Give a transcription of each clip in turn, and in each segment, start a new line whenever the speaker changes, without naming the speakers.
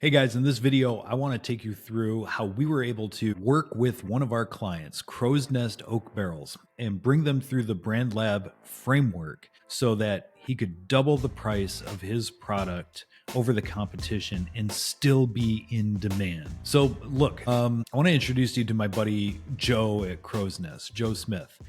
Hey guys, in this video, I want to take you through how we were able to work with one of our clients, Crow's Nest Oak Barrels, and bring them through the Brand Lab framework so that he could double the price of his product over the competition and still be in demand. So, look, I want to introduce you to my buddy Joe at Crow's Nest, Joe Smith.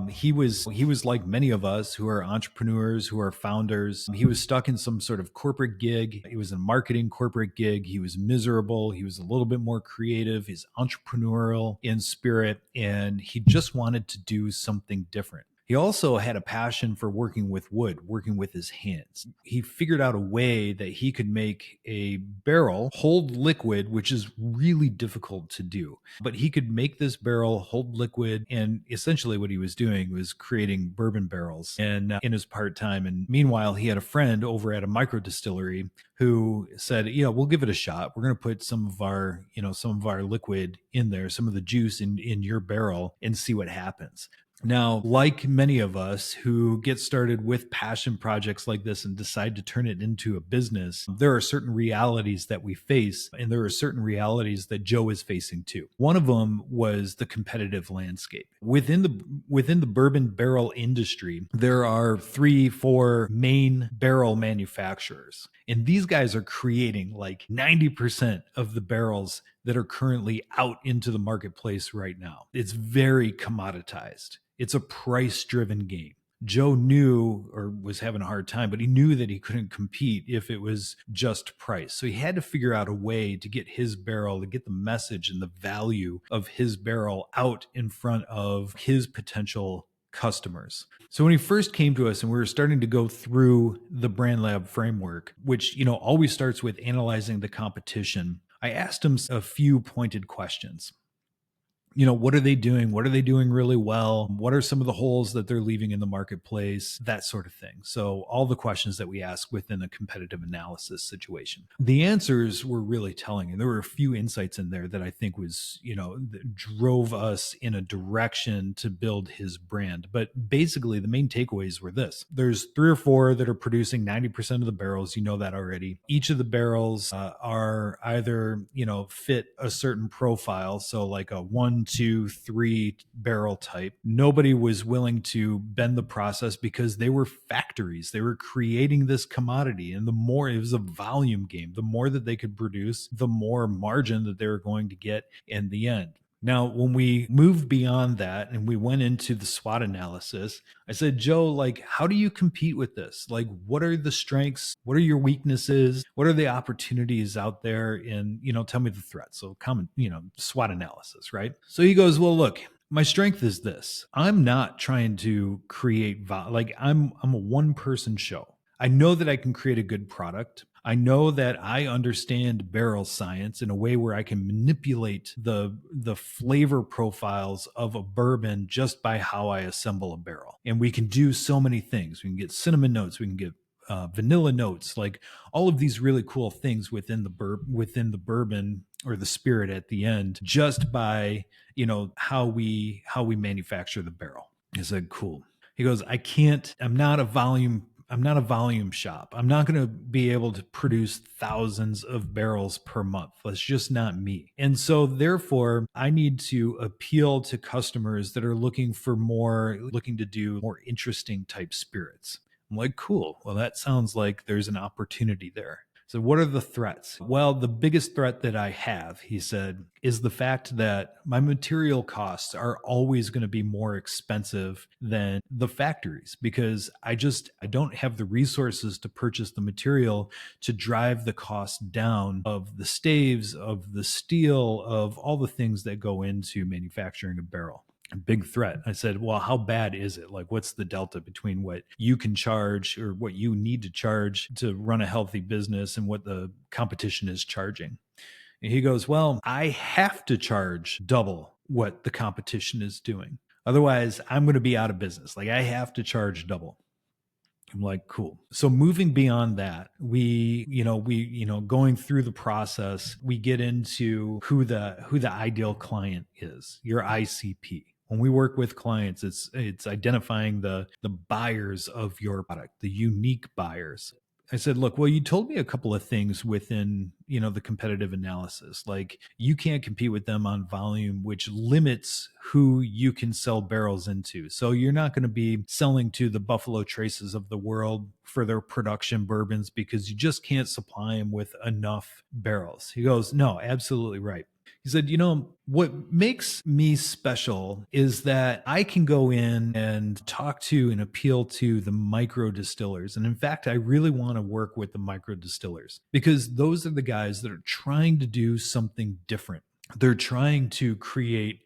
He was like many of us who are entrepreneurs, who are founders. He was stuck in some sort of corporate gig. He was a marketing corporate gig. He was miserable. He was a little bit more creative. He's entrepreneurial in spirit, and he just wanted to do something different. He also had a passion for working with wood, working with his hands. He figured out a way that he could make a barrel hold liquid, which is really difficult to do. But he could make this barrel hold liquid. And essentially, what he was doing was creating bourbon barrels and in his part time. And meanwhile, he had a friend over at a micro distillery who said, we'll give it a shot. We're going to put some of our liquid in there, some of the juice in your barrel and see what happens. Now, like many of us who get started with passion projects like this and decide to turn it into a business, there are certain realities that we face, and there are certain realities that Joe is facing too. One of them was the competitive landscape. Within the bourbon barrel industry, there are 3-4 main barrel manufacturers. And these guys are creating like 90% of the barrels that are currently out into the marketplace right now. It's very commoditized. It's a price-driven game. Joe knew, or was having a hard time, but he knew that he couldn't compete if it was just price. So he had to figure out a way to get his barrel, to get the message and the value of his barrel out in front of his potential customers. So when he first came to us and we were starting to go through the Brand Lab framework, which, always starts with analyzing the competition, I asked him a few pointed questions. What are they doing? What are they doing really well? What are some of the holes that they're leaving in the marketplace? That sort of thing. So all the questions that we ask within a competitive analysis situation. The answers were really telling. And there were a few insights in there that I think was, that drove us in a direction to build his brand. But basically the main takeaways were this. There's 3 or 4 that are producing 90% of the barrels. You know that already. Each of the barrels are either, fit a certain profile. So like a 1, 2, 3 barrel type. Nobody was willing to bend the process because they were factories. They were creating this commodity. And the more, it was a volume game. The more that they could produce, the more margin that they were going to get in the end. Now, when we moved beyond that and we went into the SWOT analysis, I said, Joe, how do you compete with this? What are the strengths? What are your weaknesses? What are the opportunities out there? And, tell me the threats. So common, SWOT analysis, right? So he goes, well, look, my strength is this. I'm not trying to create, I'm a one-person show. I know that I can create a good product. I know that I understand barrel science in a way where I can manipulate the flavor profiles of a bourbon just by how I assemble a barrel. And we can do so many things. We can get cinnamon notes. We can get vanilla notes, like all of these really cool things within the bourbon or the spirit at the end, just by how we manufacture the barrel. I said, cool. He goes, I'm not a volume shop. I'm not going to be able to produce thousands of barrels per month. That's just not me. And so therefore, I need to appeal to customers that are looking to do more interesting type spirits. I'm like, cool. Well, that sounds like there's an opportunity there. So what are the threats? Well, the biggest threat that I have, he said, is the fact that my material costs are always going to be more expensive than the factories because I don't have the resources to purchase the material to drive the cost down of the staves, of the steel, of all the things that go into manufacturing a barrel. A big threat. I said, well, how bad is it? What's the delta between what you can charge or what you need to charge to run a healthy business and what the competition is charging? And he goes, well, I have to charge double what the competition is doing. Otherwise, I'm going to be out of business. I have to charge double. I'm like, cool. So moving beyond that, we going through the process, we get into who the ideal client is, your ICP. When we work with clients, it's identifying the buyers of your product, the unique buyers. I said, look, well, you told me a couple of things within, the competitive analysis. Like you can't compete with them on volume, which limits who you can sell barrels into. So you're not going to be selling to the Buffalo Traces of the world for their production bourbons because you just can't supply them with enough barrels. He goes, no, absolutely right. He said, what makes me special is that I can go in and talk to and appeal to the micro distillers. And in fact, I really want to work with the micro distillers because those are the guys that are trying to do something different. They're trying to create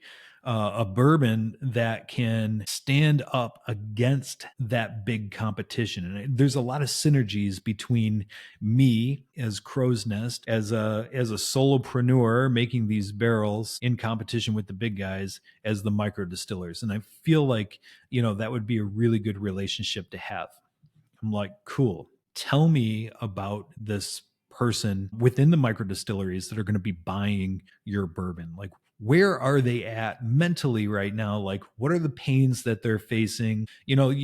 a bourbon that can stand up against that big competition. And there's a lot of synergies between me as Crow's Nest, as a solopreneur making these barrels in competition with the big guys as the micro distillers. And I feel like, that would be a really good relationship to have. I'm like, cool. Tell me about this person within the micro distilleries that are going to be buying your bourbon. Like, where are they at mentally right now? Like, what are the pains that they're facing?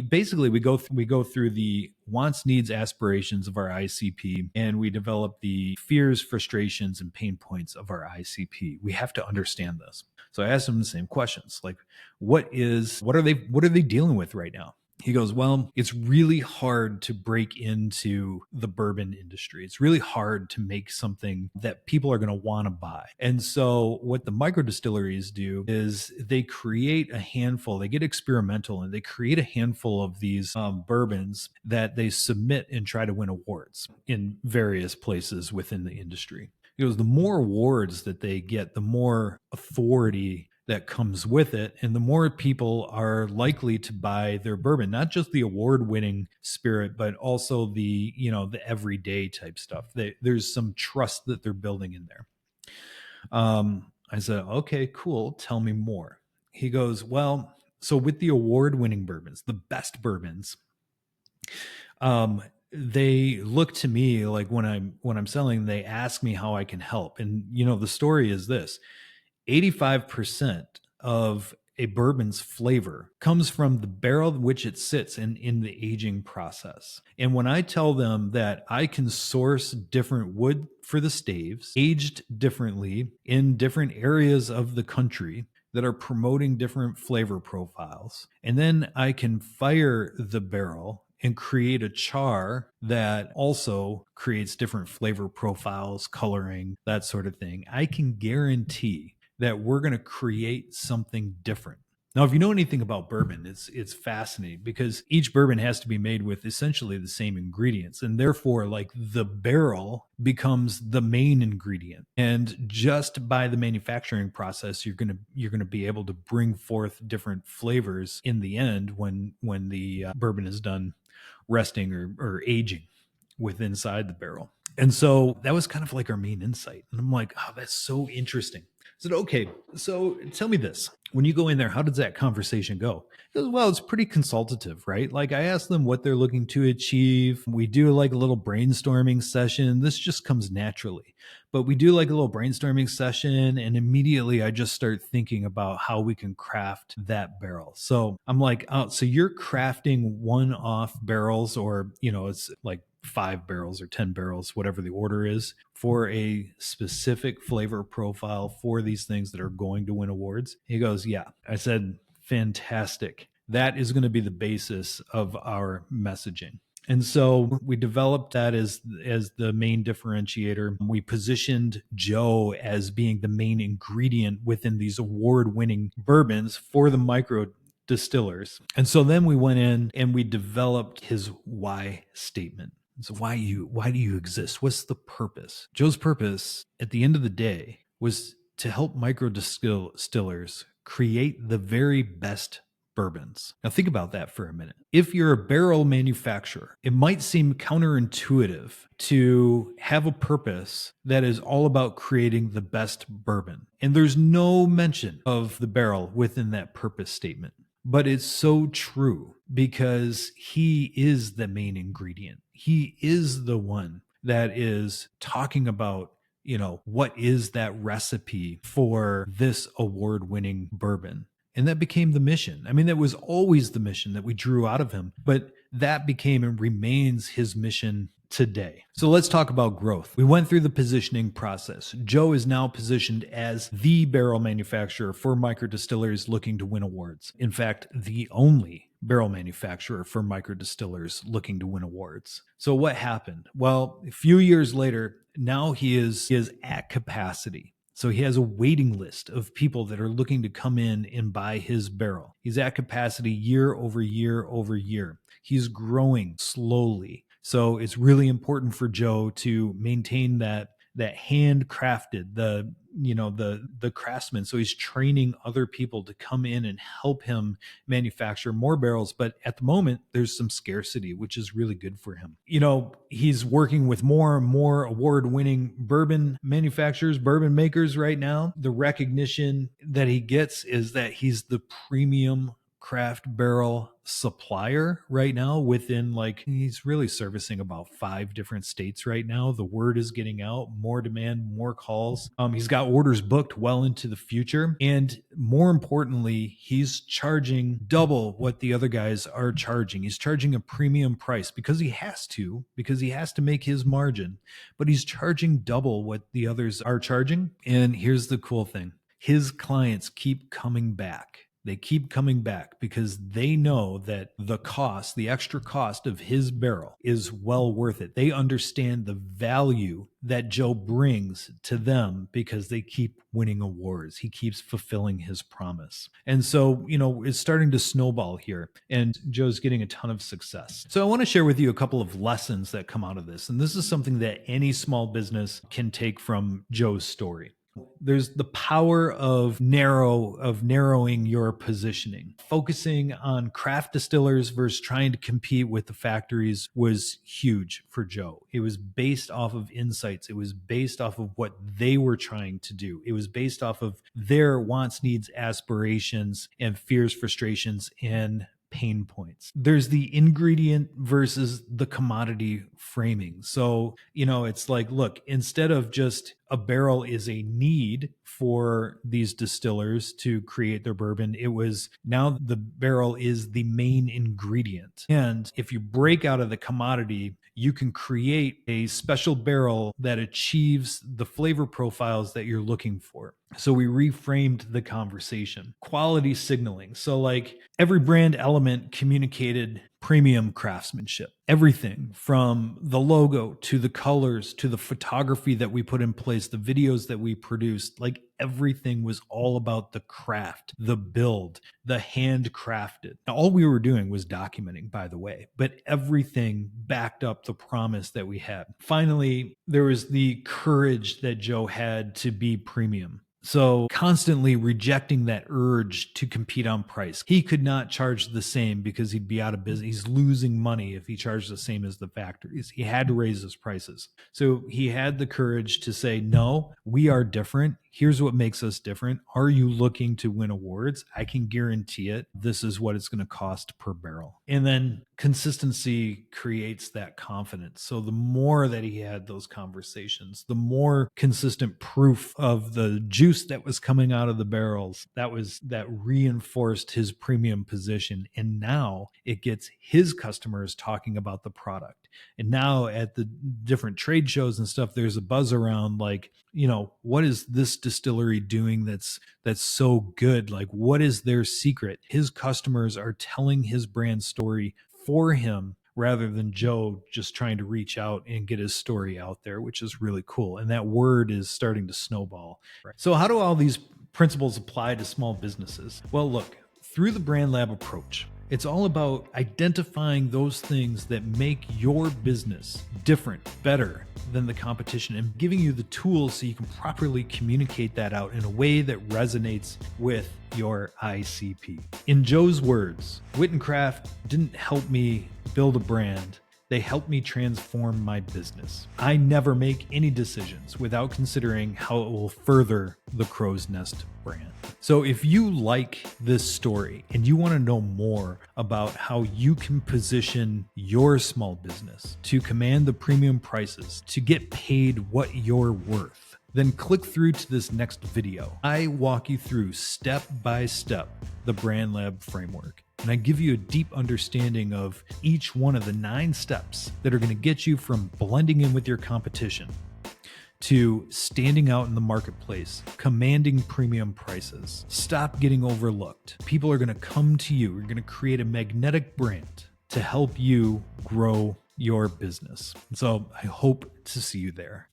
Basically, we go through the wants, needs, aspirations of our ICP, and we develop the fears, frustrations, and pain points of our ICP. We have to understand this. So I asked them the same questions, like, what are they dealing with right now? He goes, well, it's really hard to break into the bourbon industry. It's really hard to make something that people are going to want to buy. And so what the micro distilleries do is they create a handful, they get experimental and they create a handful of these bourbons that they submit and try to win awards in various places within the industry. He goes, the more awards that they get, the more authority that comes with it, and the more people are likely to buy their bourbon, not just the award-winning spirit, but also the the everyday type stuff. There's some trust that they're building in there. I said, okay, cool, tell me more. He goes, well, so with the award-winning bourbons, the best bourbons, they look to me like when I'm selling, they ask me how I can help. And the story is this: 85% of a bourbon's flavor comes from the barrel in which it sits in the aging process. And when I tell them that I can source different wood for the staves, aged differently in different areas of the country that are promoting different flavor profiles, and then I can fire the barrel and create a char that also creates different flavor profiles, coloring, that sort of thing, I can guarantee that we're going to create something different. Now, if you know anything about bourbon, it's fascinating because each bourbon has to be made with essentially the same ingredients, and therefore, like, the barrel becomes the main ingredient. And just by the manufacturing process, you're gonna be able to bring forth different flavors in the end when the bourbon is done resting or aging with inside the barrel. And so that was kind of like our main insight. And I'm like, oh, that's so interesting. I said, okay, so tell me this. When you go in there, how does that conversation go? He goes, well, it's pretty consultative, right? Like, I ask them what they're looking to achieve. We do like a little brainstorming session. This just comes naturally. But we do like a little brainstorming session, and immediately I just start thinking about how we can craft that barrel. So I'm like, oh, so you're crafting one-off barrels, or, it's like 5 barrels or 10 barrels, whatever the order is, for a specific flavor profile for these things that are going to win awards? He goes, yeah. I said, fantastic. That is going to be the basis of our messaging. And so we developed that as the main differentiator. We positioned Joe as being the main ingredient within these award-winning bourbons for the micro distillers. And so then we went in and we developed his why statement. So why do you exist? What's the purpose? Joe's purpose at the end of the day was to help micro distillers create the very best bourbons. Now think about that for a minute. If you're a barrel manufacturer, it might seem counterintuitive to have a purpose that is all about creating the best bourbon. And there's no mention of the barrel within that purpose statement. But it's so true because he is the main ingredient. He is the one that is talking about, what is that recipe for this award-winning bourbon? And that became the mission. I mean, that was always the mission that we drew out of him, but that became and remains his mission today. So let's talk about growth. We went through the positioning process. Joe is now positioned as the barrel manufacturer for micro distillers looking to win awards. In fact, the only barrel manufacturer for micro distillers looking to win awards. So what happened? Well, a few years later, now he is at capacity. So he has a waiting list of people that are looking to come in and buy his barrel. He's at capacity year over year over year. He's growing slowly. So it's really important for Joe to maintain that handcrafted, the craftsman. So he's training other people to come in and help him manufacture more barrels. But at the moment, there's some scarcity, which is really good for him. He's working with more and more award-winning bourbon manufacturers, bourbon makers right now. The recognition that he gets is that he's the premium craft barrel supplier right now he's really servicing about 5 different states right now. The word is getting out, more demand, more calls. He's got orders booked well into the future. And more importantly, he's charging double what the other guys are charging. He's charging a premium price because he has to make his margin, but he's charging double what the others are charging. And here's the cool thing. His clients keep coming back. They keep coming back because they know that the extra cost of his barrel is well worth it. They understand the value that Joe brings to them because they keep winning awards. He keeps fulfilling his promise. And so, it's starting to snowball here, and Joe's getting a ton of success. So I want to share with you a couple of lessons that come out of this. And this is something that any small business can take from Joe's story. There's the power of narrowing your positioning. Focusing on craft distillers versus trying to compete with the factories was huge for Joe. It was based off of insights. It was based off of what they were trying to do. It was based off of their wants, needs, aspirations, and fears, frustrations, and pain points. There's the ingredient versus the commodity framing. So, it's like, look, instead of just a barrel is a need for these distillers to create their bourbon, it was now the barrel is the main ingredient. And if you break out of the commodity, you can create a special barrel that achieves the flavor profiles that you're looking for. So we reframed the conversation. Quality signaling. So every brand element communicated premium craftsmanship. Everything from the logo to the colors to the photography that we put in place, the videos that we produced, everything was all about the craft, the build, the handcrafted. Now, all we were doing was documenting, by the way, but everything backed up the promise that we had. Finally, there was the courage that Joe had to be premium. So constantly rejecting that urge to compete on price. He could not charge the same because he'd be out of business. He's losing money if he charged the same as the factories. He had to raise his prices. So he had the courage to say, no, we are different. Here's what makes us different. Are you looking to win awards? I can guarantee it. This is what it's going to cost per barrel. And then consistency creates that confidence. So the more that he had those conversations, the more consistent proof of the juice that was coming out of the barrels, that reinforced his premium position. And now it gets his customers talking about the product. And now at the different trade shows and stuff, there's a buzz around what is this distillery doing that's so good? What is their secret? His customers are telling his brand story for him rather than Joe just trying to reach out and get his story out there, which is really cool. And that word is starting to snowball. So how do all these principles apply to small businesses? Well, look, through the Brand Lab approach, it's all about identifying those things that make your business different, better than the competition, and giving you the tools so you can properly communicate that out in a way that resonates with your ICP. In Joe's words, Wit and Craft didn't help me build a brand. They help me transform my business. I never make any decisions without considering how it will further the Crow's Nest brand. So if you like this story and you want to know more about how you can position your small business to command the premium prices, to get paid what you're worth, then click through to this next video. I walk you through step by step the Brand Lab framework, and I give you a deep understanding of each one of the 9 steps that are going to get you from blending in with your competition to standing out in the marketplace, commanding premium prices. Stop getting overlooked. People are going to come to you. You're going to create a magnetic brand to help you grow your business. So I hope to see you there.